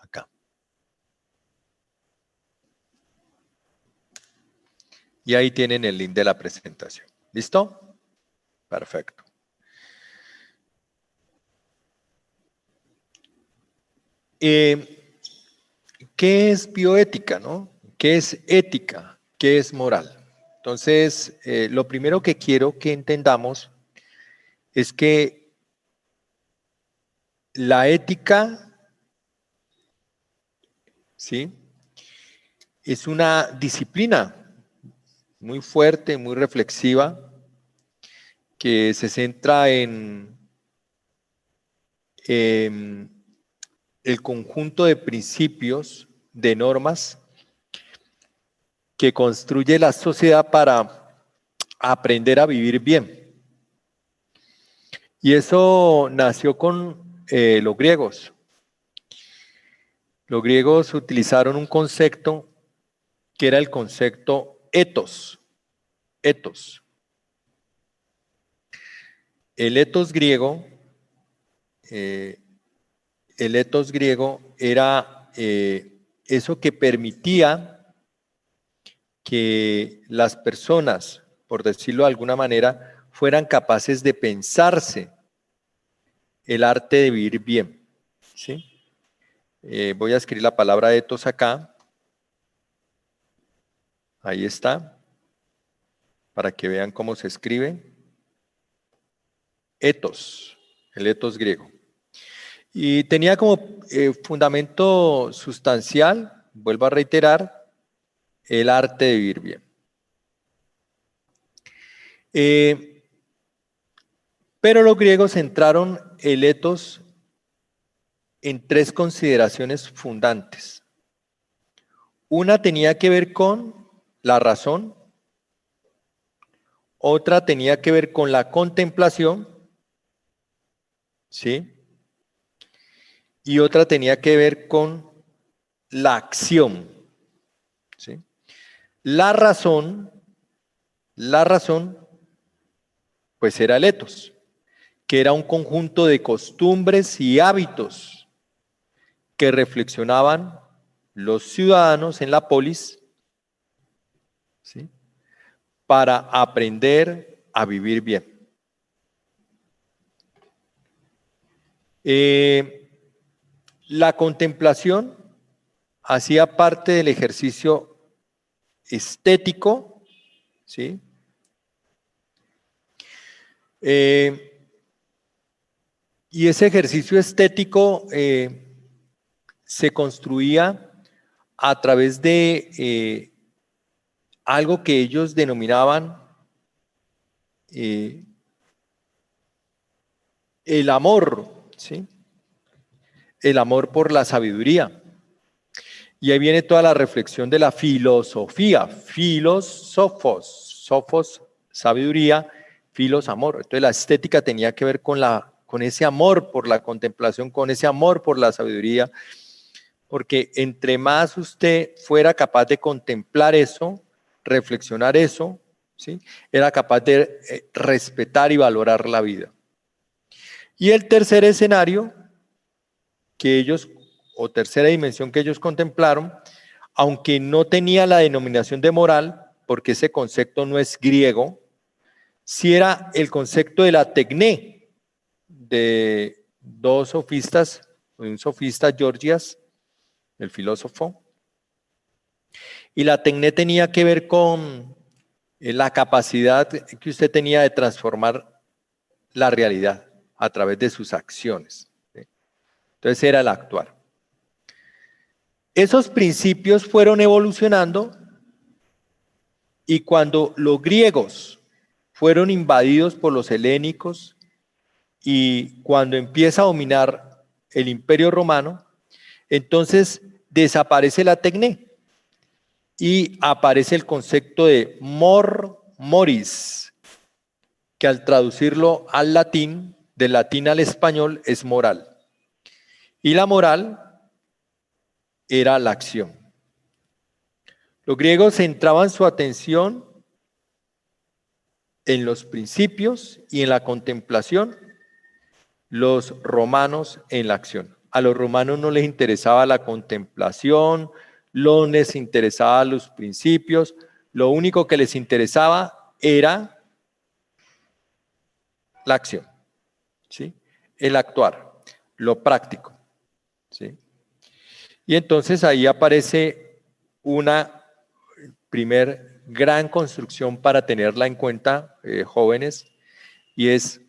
Acá. Y ahí tienen el link de la presentación. ¿Listo? Perfecto. ¿Qué es bioética, no? ¿Qué es ética? ¿Qué es moral? Entonces, lo primero que quiero que entendamos es que la ética, ¿sí?, es una disciplina muy fuerte, muy reflexiva, que se centra en el conjunto de principios, de normas que construye la sociedad para aprender a vivir bien. Y eso nació con los griegos. Los griegos utilizaron un concepto que era el concepto ethos. Ethos. El ethos griego, era eso que permitía que las personas, por decirlo de alguna manera, fueran capaces de pensarse el arte de vivir bien, ¿sí? Voy a escribir la palabra ethos acá. Ahí está, para que vean cómo se escribe. Ethos, el ethos griego. Y tenía como fundamento sustancial, vuelvo a reiterar, el arte de vivir bien. Pero los griegos centraron el ethos en tres consideraciones fundantes. Una tenía que ver con la razón, otra tenía que ver con la contemplación, ¿sí? Y otra tenía que ver con la acción, ¿sí? La razón, pues era el ethos, que era un conjunto de costumbres y hábitos que reflexionaban los ciudadanos en la polis, ¿sí?, para aprender a vivir bien. La contemplación hacía parte del ejercicio estético, ¿sí? Y ese ejercicio estético se construía a través de algo que ellos denominaban el amor, ¿sí? El amor por la sabiduría. Y ahí viene toda la reflexión de la filosofía. Sofos, sabiduría, filos, amor. Entonces la estética tenía que ver con ese amor por la contemplación, con ese amor por la sabiduría, porque entre más usted fuera capaz de contemplar eso, reflexionar eso, ¿sí?, era capaz de respetar y valorar la vida. Y el tercer escenario o tercera dimensión que ellos contemplaron, aunque no tenía la denominación de moral, porque ese concepto no es griego, sí era el concepto de la tecné, de dos sofistas, un sofista, Gorgias, el filósofo, y la tecné tenía que ver con la capacidad que usted tenía de transformar la realidad a través de sus acciones, ¿sí? Entonces era el actuar. Esos principios fueron evolucionando y cuando los griegos fueron invadidos por los helénicos y cuando empieza a dominar el Imperio Romano, entonces desaparece la tecné y aparece el concepto de mor moris, que al traducirlo al latín, del latín al español, es moral. Y la moral era la acción. Los griegos centraban su atención en los principios y en la contemplación, los romanos en la acción. A los romanos no les interesaba la contemplación, no les interesaba los principios, lo único que les interesaba era la acción, ¿sí? El actuar, lo práctico, ¿sí? Y entonces ahí aparece una primer gran construcción para tenerla en cuenta, jóvenes, y es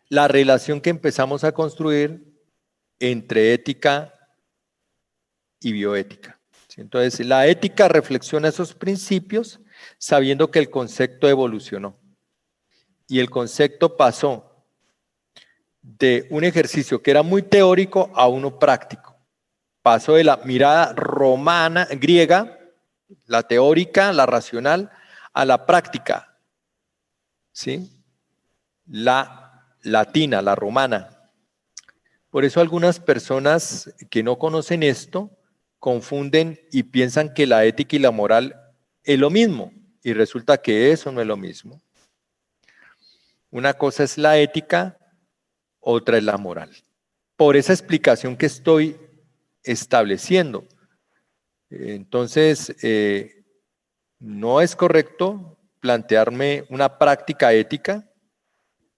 la relación que empezamos a construir entre ética y bioética. ¿Sí? Entonces, la ética reflexiona esos principios sabiendo que el concepto evolucionó y el concepto pasó de un ejercicio que era muy teórico a uno práctico. Pasó de la mirada romana, griega, la teórica, la racional, a la práctica, ¿sí? La latina, la romana. Por eso algunas personas que no conocen esto confunden y piensan que la ética y la moral es lo mismo y resulta que eso no es lo mismo. Una cosa es la ética, otra es la moral. Por esa explicación que estoy estableciendo. Entonces, no es correcto plantearme una práctica ética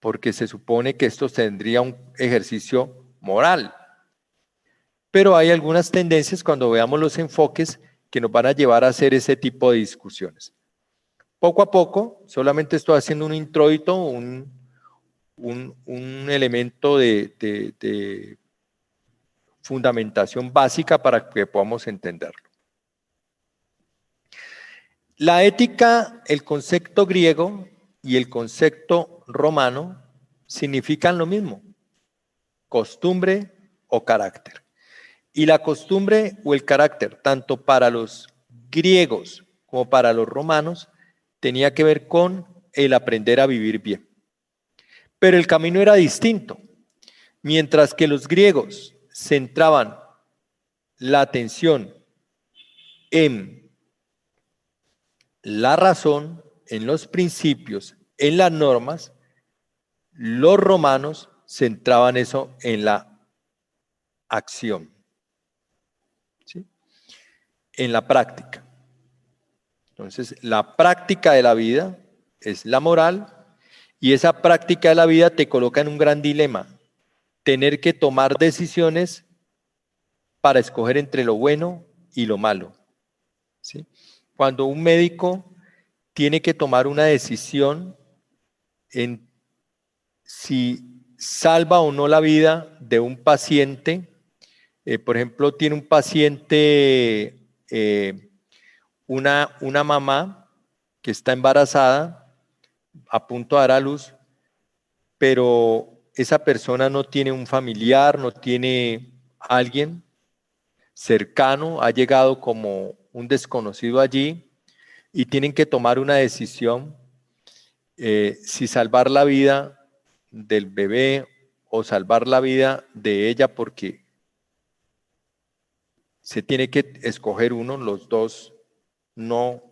porque se supone que esto tendría un ejercicio moral. Pero hay algunas tendencias cuando veamos los enfoques que nos van a llevar a hacer ese tipo de discusiones. Poco a poco, solamente estoy haciendo un introito, un elemento de fundamentación básica para que podamos entenderlo. La ética, el concepto griego y el concepto romano significan lo mismo, costumbre o carácter. Y la costumbre o el carácter, tanto para los griegos como para los romanos, tenía que ver con el aprender a vivir bien. Pero el camino era distinto. Mientras que los griegos centraban la atención en la razón, en los principios, en las normas, los romanos centraban eso en la acción, ¿sí? En la práctica. Entonces, la práctica de la vida es la moral y esa práctica de la vida te coloca en un gran dilema, tener que tomar decisiones para escoger entre lo bueno y lo malo, ¿sí? Cuando un médico tiene que tomar una decisión en si salva o no la vida de un paciente, por ejemplo, tiene un paciente, una mamá que está embarazada, a punto de dar a luz, pero esa persona no tiene un familiar, no tiene alguien cercano, ha llegado como un desconocido allí y tienen que tomar una decisión si salvar la vida del bebé o salvar la vida de ella porque se tiene que escoger uno, los dos no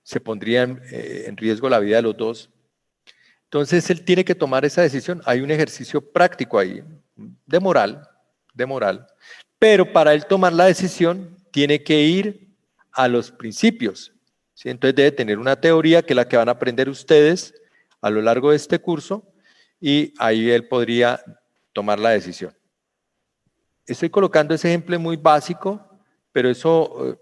se pondrían en riesgo la vida de los dos. Entonces él tiene que tomar esa decisión. Hay un ejercicio práctico ahí, de moral, pero para él tomar la decisión tiene que ir a los principios, ¿sí? Entonces debe tener una teoría que es la que van a aprender ustedes a lo largo de este curso y ahí él podría tomar la decisión. Estoy colocando ese ejemplo muy básico, pero eso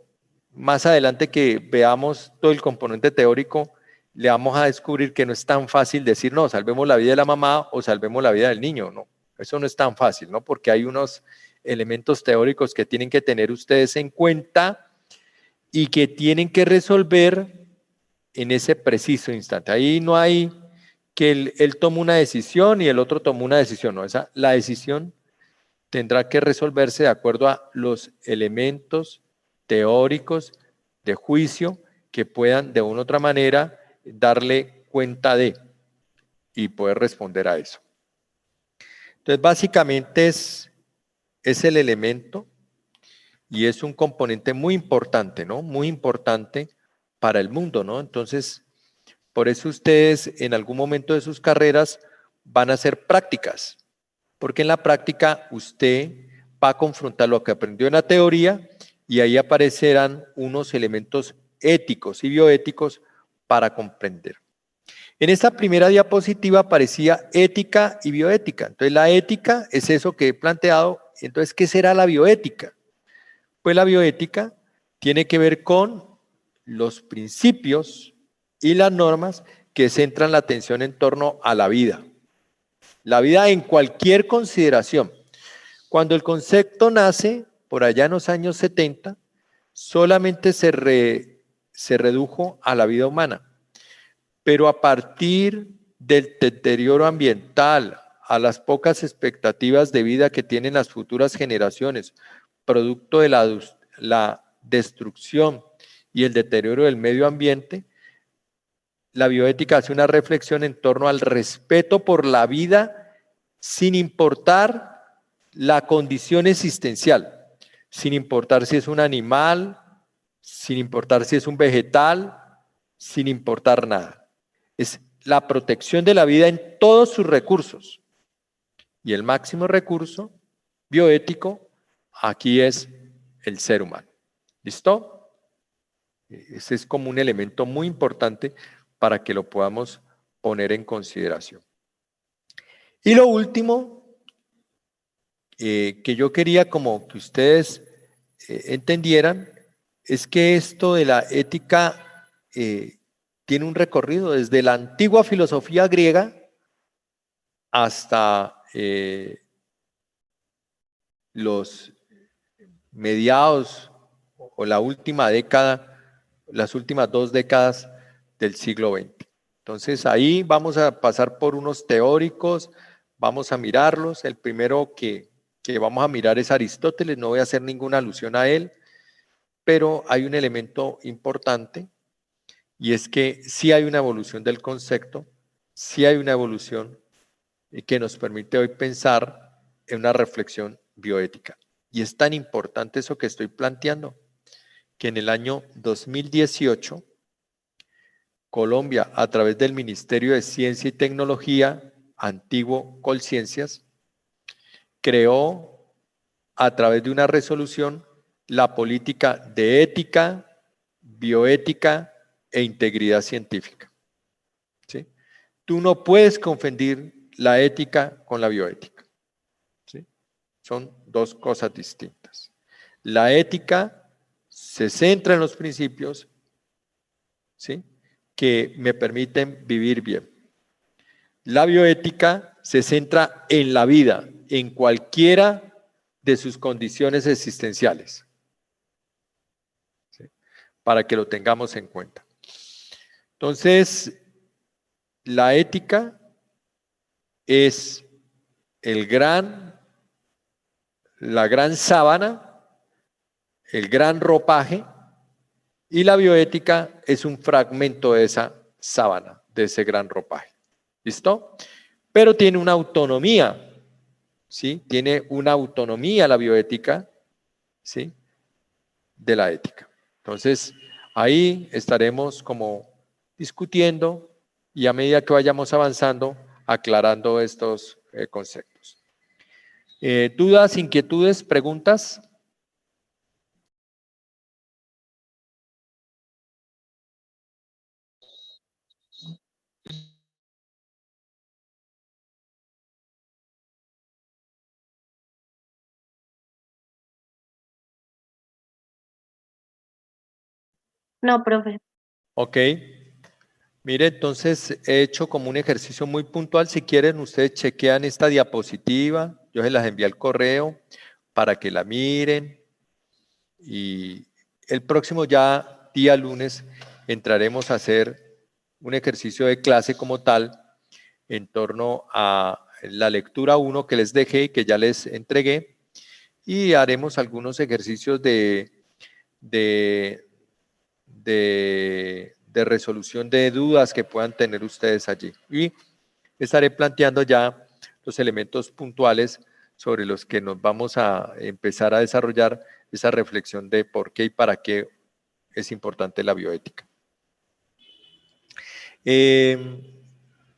más adelante que veamos todo el componente teórico, le vamos a descubrir que no es tan fácil decir, no, salvemos la vida de la mamá o salvemos la vida del niño, no. Eso no es tan fácil, ¿no? Porque hay unos elementos teóricos que tienen que tener ustedes en cuenta y que tienen que resolver en ese preciso instante. Ahí no hay que él toma una decisión y el otro tomó una decisión, no, la decisión tendrá que resolverse de acuerdo a los elementos teóricos de juicio que puedan de una u otra manera darle cuenta de y poder responder a eso. Entonces, básicamente es el elemento y es un componente muy importante, ¿no? Muy importante para el mundo, ¿no? Entonces, por eso ustedes en algún momento de sus carreras van a hacer prácticas, porque en la práctica usted va a confrontar lo que aprendió en la teoría y ahí aparecerán unos elementos éticos y bioéticos para comprender. En esta primera diapositiva aparecía ética y bioética. Entonces la ética es eso que he planteado. Entonces, ¿qué será la bioética? Pues la bioética tiene que ver con los principios y las normas que centran la atención en torno a la vida. La vida en cualquier consideración. Cuando el concepto nace, por allá en los años 70, solamente se redujo a la vida humana. Pero a partir del deterioro ambiental, a las pocas expectativas de vida que tienen las futuras generaciones, producto de la destrucción y el deterioro del medio ambiente, la bioética hace una reflexión en torno al respeto por la vida sin importar la condición existencial, sin importar si es un animal, sin importar si es un vegetal, sin importar nada. Es la protección de la vida en todos sus recursos. Y el máximo recurso bioético aquí es el ser humano. ¿Listo? Ese es como un elemento muy importante para que lo podamos poner en consideración. Y lo último que yo quería como que ustedes entendieran es que esto de la ética tiene un recorrido desde la antigua filosofía griega hasta los mediados o la última década, las últimas 2 décadas del siglo XX. Entonces ahí vamos a pasar por unos teóricos, vamos a mirarlos. El primero que vamos a mirar es Aristóteles, no voy a hacer ninguna alusión a él, pero hay un elemento importante y es que sí hay una evolución del concepto, sí hay una evolución que nos permite hoy pensar en una reflexión bioética. Y es tan importante eso que estoy planteando, que en el año 2018, Colombia, a través del Ministerio de Ciencia y Tecnología, antiguo Colciencias, creó a través de una resolución la política de ética, bioética e integridad científica. ¿Sí? Tú no puedes confundir la ética con la bioética. ¿Sí? Son dos cosas distintas. La ética se centra en los principios, ¿sí?, que me permiten vivir bien. La bioética se centra en la vida, en cualquiera de sus condiciones existenciales, ¿sí?, para que lo tengamos en cuenta. Entonces, la ética es la gran sábana, el gran ropaje, y la bioética es un fragmento de esa sábana, de ese gran ropaje. ¿Listo? Pero tiene una autonomía, ¿sí? Tiene una autonomía la bioética, ¿sí?, de la ética. Entonces, ahí estaremos como discutiendo y a medida que vayamos avanzando, aclarando estos conceptos. ¿Dudas, inquietudes, preguntas? No, profe. Ok. Mire, entonces he hecho como un ejercicio muy puntual. Si quieren, ustedes chequean esta diapositiva. Yo se las envié al correo para que la miren. Y el próximo ya día lunes entraremos a hacer un ejercicio de clase como tal en torno a la lectura 1 que les dejé, que ya les entregué. Y haremos algunos ejercicios de resolución de dudas que puedan tener ustedes allí. Y estaré planteando ya los elementos puntuales sobre los que nos vamos a empezar a desarrollar esa reflexión de por qué y para qué es importante la bioética.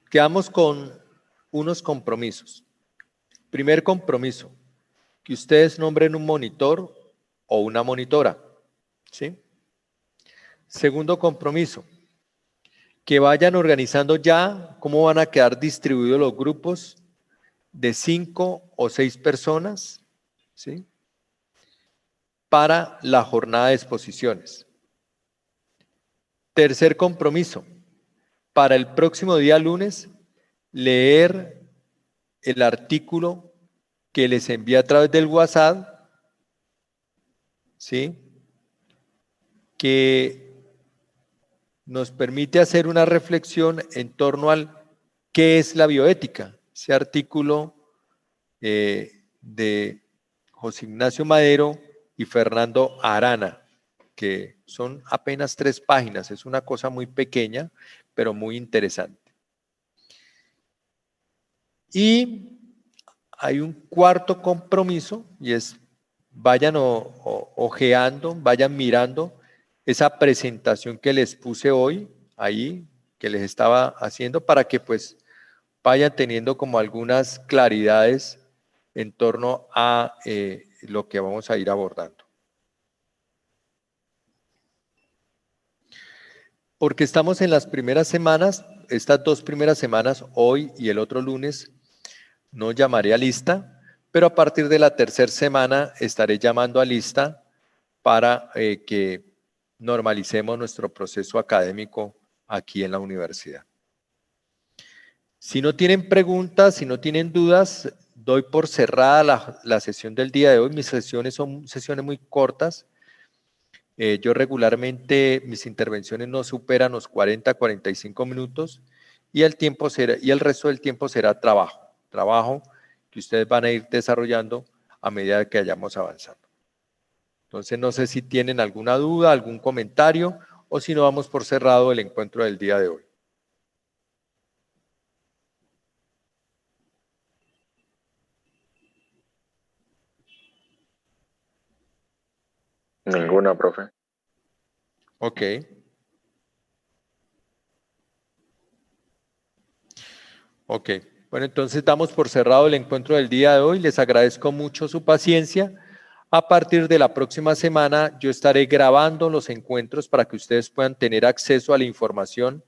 Quedamos con unos compromisos. Primer compromiso, que ustedes nombren un monitor o una monitora, ¿sí? Segundo compromiso, que vayan organizando ya cómo van a quedar distribuidos los grupos de 5 o 6 personas, ¿sí? Para la jornada de exposiciones. Tercer compromiso, para el próximo día lunes, leer el artículo que les envía a través del WhatsApp, ¿sí? Que nos permite hacer una reflexión en torno al qué es la bioética. Ese artículo de José Ignacio Madero y Fernando Arana, que son apenas 3 páginas, es una cosa muy pequeña, pero muy interesante. Y hay un cuarto compromiso y es vayan ojeando, vayan mirando esa presentación que les puse hoy ahí, que les estaba haciendo para que pues vayan teniendo como algunas claridades en torno a lo que vamos a ir abordando. Porque estamos en las primeras semanas, estas 2 primeras semanas, hoy y el otro lunes, no llamaré a lista, pero a partir de la tercera semana estaré llamando a lista para que normalicemos nuestro proceso académico aquí en la universidad. Si no tienen preguntas, si no tienen dudas, doy por cerrada la sesión del día de hoy. Mis sesiones son sesiones muy cortas. Yo regularmente, mis intervenciones no superan los 40, 45 minutos y el resto del tiempo será trabajo que ustedes van a ir desarrollando a medida que vayamos avanzando. Entonces, no sé si tienen alguna duda, algún comentario o si no vamos por cerrado el encuentro del día de hoy. Ninguna, profe. Ok. Ok. Bueno, entonces damos por cerrado el encuentro del día de hoy. Les agradezco mucho su paciencia. A partir de la próxima semana yo estaré grabando los encuentros para que ustedes puedan tener acceso a la información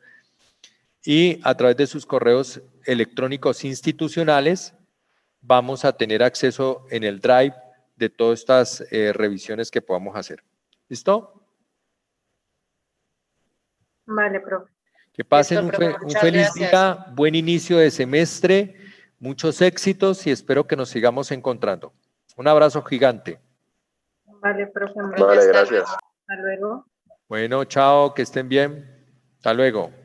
y a través de sus correos electrónicos institucionales vamos a tener acceso en el Drive de todas estas revisiones que podamos hacer. ¿Listo? Vale, profe. Que pasen Listo, profe. un Muchas feliz gracias. día, buen inicio de semestre, muchos éxitos y espero que nos sigamos encontrando. Un abrazo gigante. Vale, profe. Profe, Vale, hasta gracias. luego. Hasta luego. Bueno, chao, que estén bien. Hasta luego.